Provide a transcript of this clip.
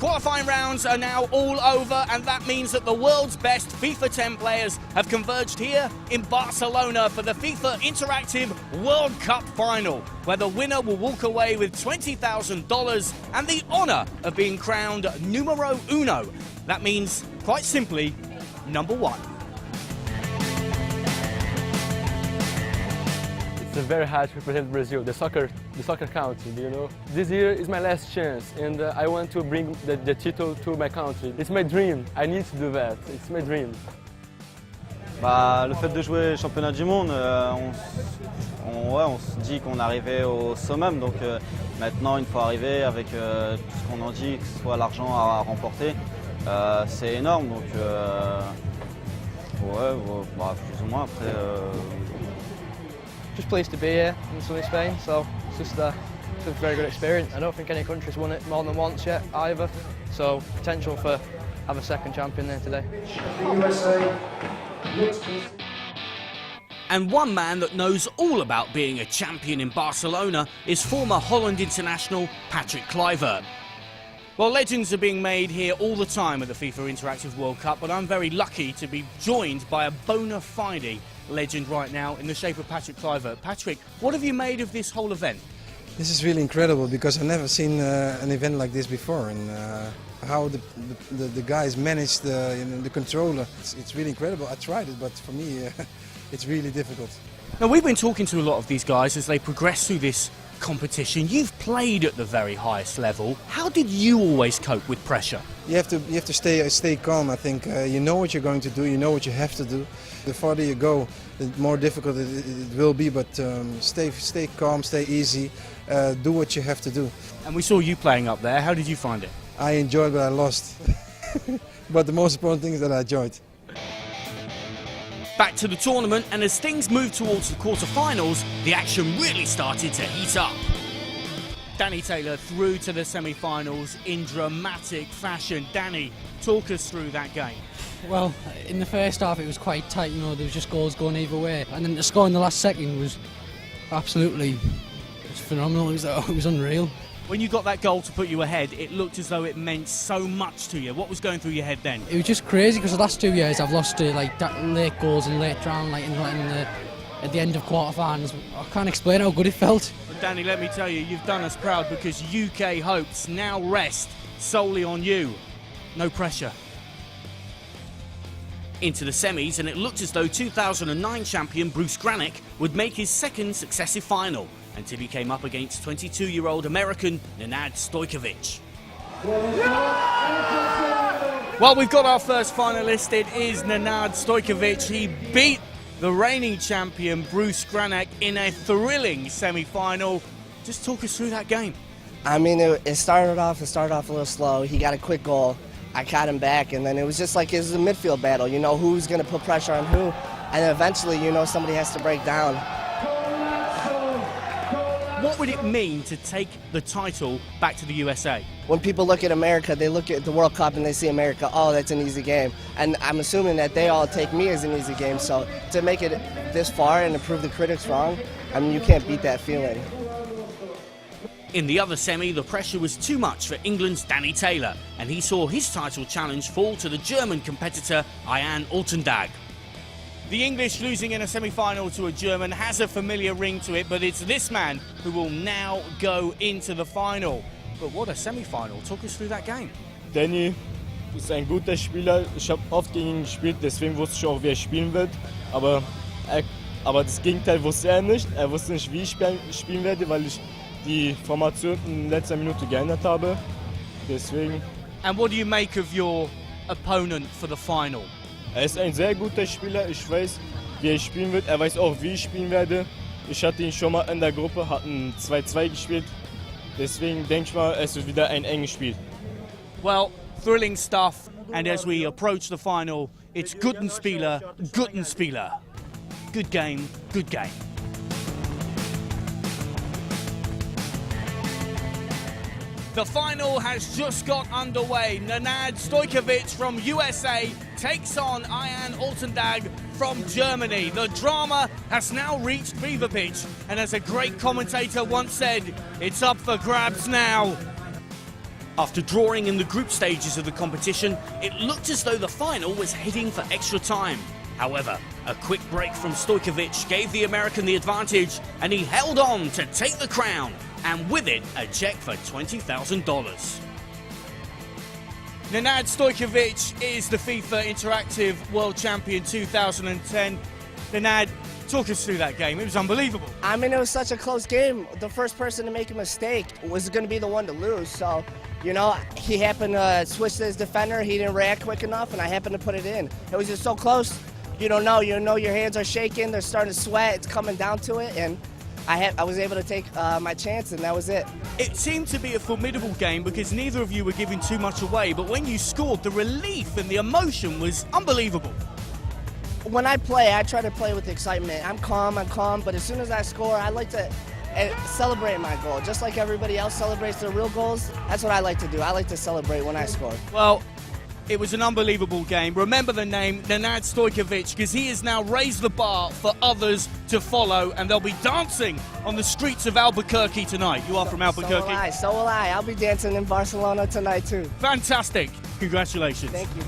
qualifying rounds are now all over, and that means that the world's best FIFA 10 players have converged here in Barcelona for the FIFA Interactive World Cup Final, where the winner will walk away with $20,000 and the honour of being crowned numero uno. That means, quite simply, number one. It's very hard to represent Brazil, the soccer country, you know. This year is my last chance, and I want to bring the title to my country. It's my dream. I need to do that. It's my dream. Le fait de jouer championnat du monde, on se dit qu'on arrivait au summum, donc maintenant il faut arriver avec tout ce qu'on en dit, que ce soit l'argent à remporter, c'est énorme, donc plus ou moins après. Just pleased to be here in sunny Spain, so it's just a very good experience. I don't think any country's won it more than once yet either, so potential for have a second champion there today. And one man that knows all about being a champion in Barcelona is former Holland international Patrick Kluivert. Well, legends are being made here all the time at the FIFA Interactive World Cup, but I'm very lucky to be joined by a bona fide legend right now in the shape of Patrick Kluivert. Patrick, what have you made of this whole event? This is really incredible because I've never seen an event like this before, and how the guys manage the controller. It's really incredible. I tried it, but for me it's really difficult. Now, we've been talking to a lot of these guys as they progress through this competition. You've played at the very highest level. How did you always cope with pressure? You have to stay calm. I think you know what you're going to do. You know what you have to do. The farther you go, the more difficult it will be. But stay calm, stay easy, do what you have to do. And we saw you playing up there. How did you find it? I enjoyed, but I lost. But the most important thing is that I enjoyed. Back to the tournament, and as things moved towards the quarter-finals, the action really started to heat up. Danny Taylor through to the semi-finals in dramatic fashion. Danny, talk us through that game. Well, in the first half it was quite tight, you know, there was just goals going either way. And then to score in the last second was absolutely phenomenal, it was unreal. When you got that goal to put you ahead, it looked as though it meant so much to you. What was going through your head then? It was just crazy because the last 2 years I've lost to like late goals and late round, like at the end of quarter-finals. I can't explain how good it felt. But Danny, let me tell you, you've done us proud because UK hopes now rest solely on you. No pressure. Into the semis, and it looked as though 2009 champion Bruce Granick would make his second successive final, until he came up against 22-year-old American Nenad Stojkovic. Well, we've got our first finalist. It is Nenad Stojkovic. He beat the reigning champion Bruce Granick in a thrilling semi-final. Just talk us through that game. I mean, it started off a little slow. He got a quick goal. I caught him back, and then it was just like it was a midfield battle. You know, who's going to put pressure on who? And then eventually, you know, somebody has to break down. What would it mean to take the title back to the USA? When people look at America, they look at the World Cup and they see America, oh, that's an easy game. And I'm assuming that they all take me as an easy game. So to make it this far and to prove the critics wrong, I mean, you can't beat that feeling. In the other semi, the pressure was too much for England's Danny Taylor, and he saw his title challenge fall to the German competitor Jan Altendag. The English losing in a semi-final to a German has a familiar ring to it, but it's this man who will now go into the final. But what a semi-final. Talk us through that game. Danny ist ein guter Spieler. Ich habe oft gegen ihn gespielt, deswegen wusste ich auch, wie er spielen wird. Aber das Gegenteil wusste er nicht. Er wusste nicht, wie ich spielen werde, weil ich die Formation in letzter Minute geändert habe. Deswegen. And what do you make of your opponent for the final? Er ist ein sehr guter Spieler, ich weiß, wie er spielen wird, er weiß auch, wie ich spielen werde. Ich hatte ihn schon mal in der Gruppe, hatten 2-2 gespielt, deswegen denke ich mal, es wird wieder ein enges Spiel. Well, thrilling stuff, and as we approach the final, it's guten Spieler. Good game, good game. The final has just got underway. Nenad Stojkovic from USA takes on Jan Altendag from Germany. The drama has now reached fever pitch, and as a great commentator once said, it's up for grabs now. After drawing in the group stages of the competition, it looked as though the final was heading for extra time. However, a quick break from Stojkovic gave the American the advantage, and he held on to take the crown, and with it, a check for $20,000. Nenad Stojkovic is the FIFA Interactive World Champion 2010. Nenad, talk us through that game. It was unbelievable. I mean, it was such a close game. The first person to make a mistake was going to be the one to lose. So, you know, he happened to switch to his defender. He didn't react quick enough, and I happened to put it in. It was just so close. You don't know. You know your hands are shaking. They're starting to sweat. It's coming down to it, and I was able to take my chance, and that was it. It seemed to be a formidable game because neither of you were giving too much away, but when you scored, the relief and the emotion was unbelievable. When I play, I try to play with excitement. I'm calm, but as soon as I score, I like to celebrate my goal. Just like everybody else celebrates their real goals, that's what I like to do. I like to celebrate when I score. Well, it was an unbelievable game. Remember the name, Nenad Stojkovic, because he has now raised the bar for others to follow, and they'll be dancing on the streets of Albuquerque tonight. You are from Albuquerque? So will I. I'll be dancing in Barcelona tonight, too. Fantastic. Congratulations. Thank you.